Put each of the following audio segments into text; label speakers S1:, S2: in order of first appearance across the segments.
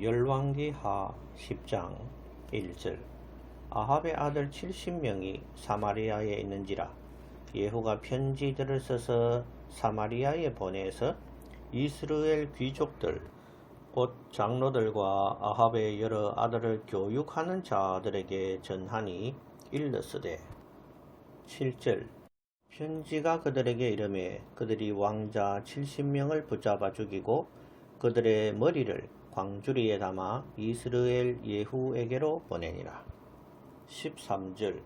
S1: 열왕기하 10장 1절. 아합의 아들 70명이 사마리아에 있는지라 예후가 편지들을 써서 사마리아에 보내서 이스라엘 귀족들 곧 장로들과 아합의 여러 아들을 교육하는 자들에게 전하니 일렀으되 7절. 편지가 그들에게 이르매 그들이 왕자 70명을 붙잡아 죽이고 그들의 머리를 광주리에 담아 이스라엘 예후에게로 보내니라. 13절.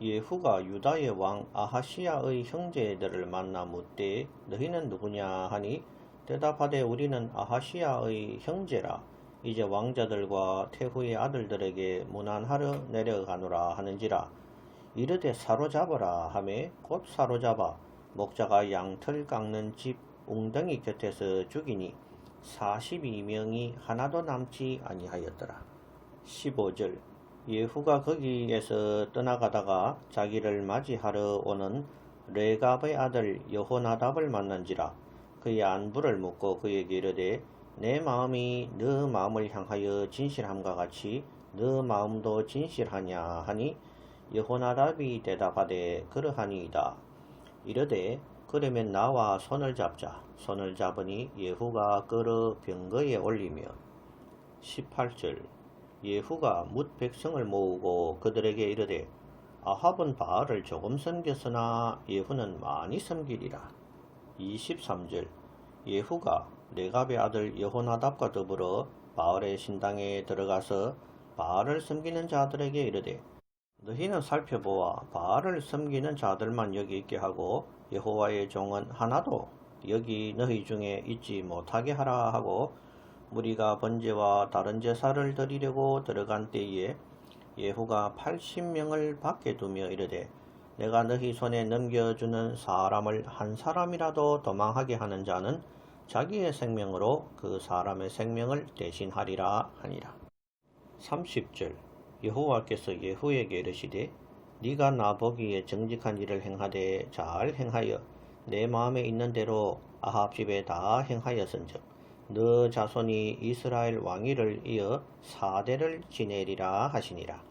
S1: 예후가 유다의 왕 아하시야의 형제들을 만나 묻되 너희는 누구냐 하니 대답하되 우리는 아하시야의 형제라. 이제 왕자들과 태후의 아들들에게 문안하러 내려가노라 하는지라. 이르되 사로잡으라 하매 곧 사로잡아 목자가 양털 깎는 집 웅덩이 곁에서 죽이니 42명이 하나도 남지 아니하였더라. 15절. 예후가 거기에서 떠나가다가 자기를 맞이하러 오는 레갑의 아들 여호나답을 만난지라. 그의 안부를 묻고 그에게 이르되 내 마음이 너 마음을 향하여 진실함과 같이 너 마음도 진실하냐 하니 여호나답이 대답하되 그러하니이다. 이르되 그러면 나와 손을 잡자. 손을 잡으니 예후가 끌어 병거에 올리며 18절. 예후가 뭇 백성을 모으고 그들에게 이르되 아합은 바알을 조금 섬겼으나 예후는 많이 섬기리라. 23절. 예후가 레갑의 아들 여호나답과 더불어 바알의 신당에 들어가서 바알을 섬기는 자들에게 이르되 너희는 살펴보아 바알을 섬기는 자들만 여기 있게 하고 여호와의 종은 하나도 여기 너희 중에 있지 못하게 하라 하고 무리가 번제와 다른 제사를 드리려고 들어간 때에 예후가 80명을 밖에 두며 이르되 내가 너희 손에 넘겨주는 사람을 한 사람이라도 도망하게 하는 자는 자기의 생명으로 그 사람의 생명을 대신하리라 하니라. 30절. 여호와께서 예후에게 이르시되 네가 나 보기에 정직한 일을 행하되 잘 행하여 내 마음에 있는 대로 아합 집에 다 행하였은즉 너 자손이 이스라엘 왕위를 이어 4대를 지내리라 하시니라.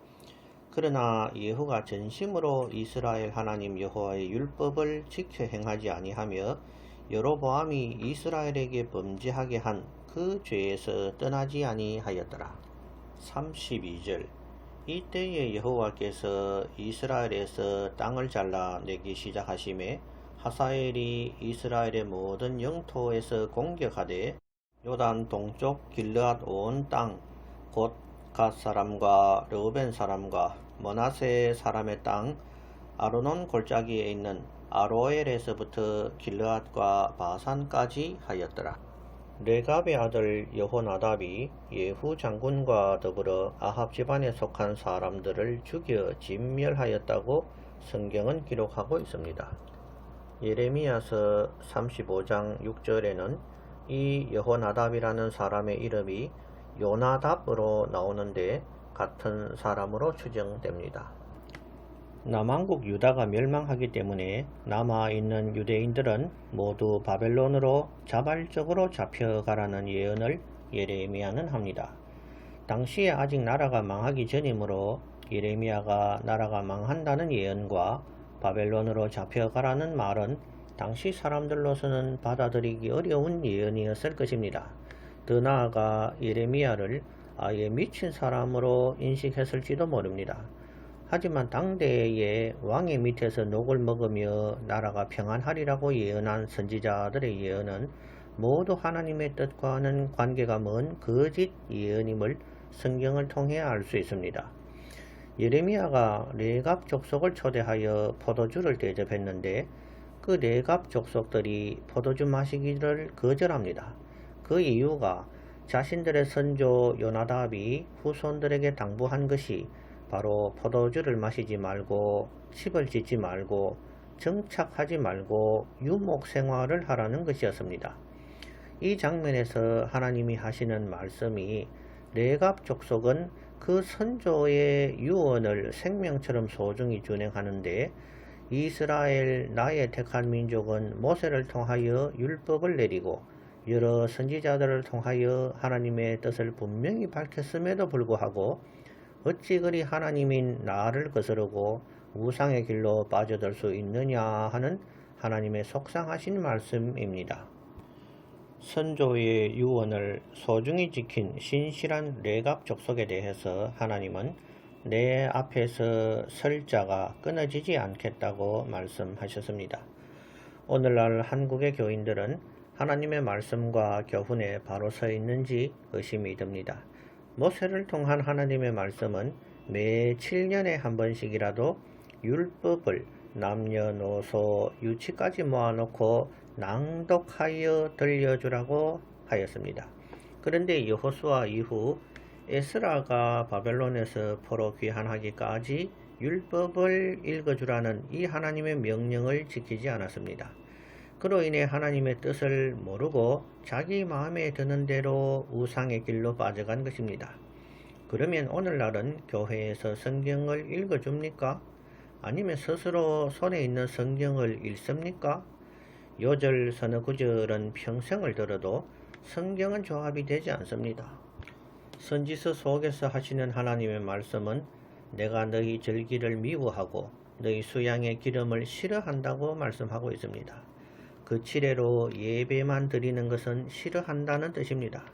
S1: 그러나 예후가 전심으로 이스라엘 하나님 여호와의 율법을 지켜 행하지 아니하며 여로보암이 이스라엘에게 범죄하게 한 그 죄에서 떠나지 아니하였더라. 32절. 이때에 여호와께서 이스라엘에서 땅을 잘라 내기 시작하심에 하사엘이 이스라엘의 모든 영토에서 공격하되 요단 동쪽 길르앗 온 땅 곧 갓 사람과 르우벤 사람과 므낫세 사람의 땅 아르논 골짜기에 있는 아로엘에서부터 길르앗과 바산까지 하였더라. 레갑의 아들 여호나답이 예후 장군과 더불어 아합 집안에 속한 사람들을 죽여 진멸하였다고 성경은 기록하고 있습니다. 예레미야서 35장 6절에는 이 여호나답이라는 사람의 이름이 요나답으로 나오는데 같은 사람으로 추정됩니다. 남왕국 유다가 멸망하기 때문에 남아있는 유대인들은 모두 바벨론으로 자발적으로 잡혀가라는 예언을 예레미야는 합니다. 당시에 아직 나라가 망하기 전이므로 예레미야가 나라가 망한다는 예언과 바벨론으로 잡혀가라는 말은 당시 사람들로서는 받아들이기 어려운 예언이었을 것입니다. 더 나아가 예레미야를 아예 미친 사람으로 인식했을지도 모릅니다. 하지만 당대의 왕의 밑에서 녹을 먹으며 나라가 평안하리라고 예언한 선지자들의 예언은 모두 하나님의 뜻과는 관계가 먼 거짓 예언임을 성경을 통해 알 수 있습니다. 예레미야가 레갑 족속을 초대하여 포도주를 대접했는데 그 레갑 족속들이 포도주 마시기를 거절합니다. 그 이유가 자신들의 선조 요나답이 후손들에게 당부한 것이 바로 포도주를 마시지 말고 집을 짓지 말고 정착하지 말고 유목 생활을 하라는 것이었습니다. 이 장면에서 하나님이 하시는 말씀이 레갑 족속은 그 선조의 유언을 생명처럼 소중히 준행하는데 이스라엘 나의 택한 민족은 모세를 통하여 율법을 내리고 여러 선지자들을 통하여 하나님의 뜻을 분명히 밝혔음에도 불구하고 어찌 그리 하나님인 나를 거스르고 우상의 길로 빠져들 수 있느냐 하는 하나님의 속상하신 말씀입니다. 선조의 유언을 소중히 지킨 신실한 레갑 족속에 대해서 하나님은 내 앞에서 설 자가 끊어지지 않겠다고 말씀하셨습니다. 오늘날 한국의 교인들은 하나님의 말씀과 교훈에 바로 서 있는지 의심이 듭니다. 모세를 통한 하나님의 말씀은 매 7년에 한 번씩이라도 율법을 남녀노소 유치까지 모아놓고 낭독하여 들려주라고 하였습니다. 그런데 여호수아 이후 에스라가 바벨론에서 포로 귀환하기까지 율법을 읽어주라는 이 하나님의 명령을 지키지 않았습니다. 그로 인해 하나님의 뜻을 모르고 자기 마음에 드는 대로 우상의 길로 빠져간 것입니다. 그러면 오늘날은 교회에서 성경을 읽어줍니까? 아니면 스스로 손에 있는 성경을 읽습니까? 요절 서너 구절은 평생을 들어도 성경은 조합이 되지 않습니다. 선지서 속에서 하시는 하나님의 말씀은 내가 너희 절기를 미워하고 너희 수양의 기름을 싫어한다고 말씀하고 있습니다. 그 칠례로 예배만 드리는 것은 싫어한다는 뜻입니다.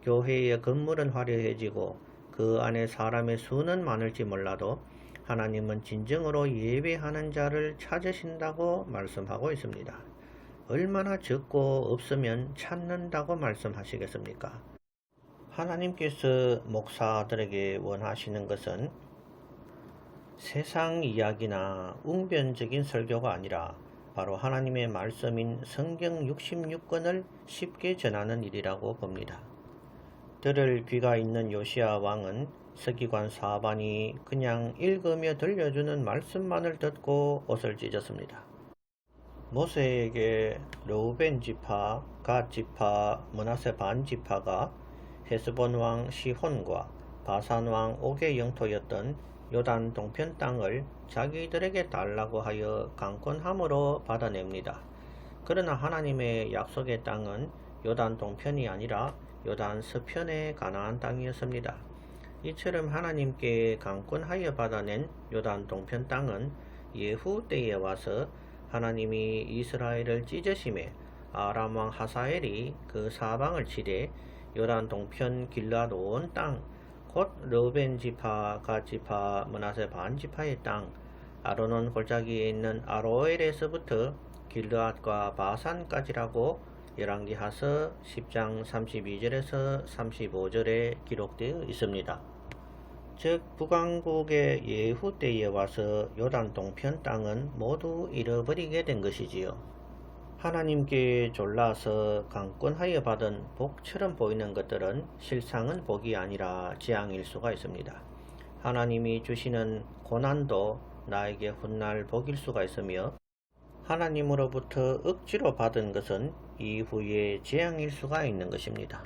S1: 교회의 건물은 화려해지고 그 안에 사람의 수는 많을지 몰라도 하나님은 진정으로 예배하는 자를 찾으신다고 말씀하고 있습니다. 얼마나 적고 없으면 찾는다고 말씀하시겠습니까? 하나님께서 목사들에게 원하시는 것은 세상 이야기나 웅변적인 설교가 아니라 바로 하나님의 말씀인 성경 66권을 쉽게 전하는 일이라고 봅니다. 들을 귀가 있는 요시야 왕은 서기관 사반이 그냥 읽으며 들려주는 말씀만을 듣고 옷을 찢었습니다. 모세에게 르우벤 지파, 갓 지파, 므낫세 반 지파가 헤스본 왕 시혼과 바산 왕 옥의 영토였던 요단 동편 땅을 자기들에게 달라고 하여 강권함으로 받아냅니다. 그러나 하나님의 약속의 땅은 요단 동편이 아니라 요단 서편의 가나안 땅이었습니다. 이처럼 하나님께 강권하여 받아낸 요단 동편 땅은 예후 때에 와서 하나님이 이스라엘을 찢으심에 아람 왕 하사엘이 그 사방을 치되 요단 동편 길앗 온 땅, 곧 르우벤 지파, 갓 지파, 므낫세 반 지파의 땅, 아르논 골짜기에 있는 아로엘에서부터 길르앗과 바산까지라고 열왕기하서 10장 32절에서 35절에 기록되어 있습니다. 즉 북왕국의 예후 때에 와서 요단 동편 땅은 모두 잃어버리게 된 것이지요. 하나님께 졸라서 강권하여 받은 복처럼 보이는 것들은 실상은 복이 아니라 재앙일 수가 있습니다. 하나님이 주시는 고난도 나에게 훗날 복일 수가 있으며 하나님으로부터 억지로 받은 것은 이후에 재앙일 수가 있는 것입니다.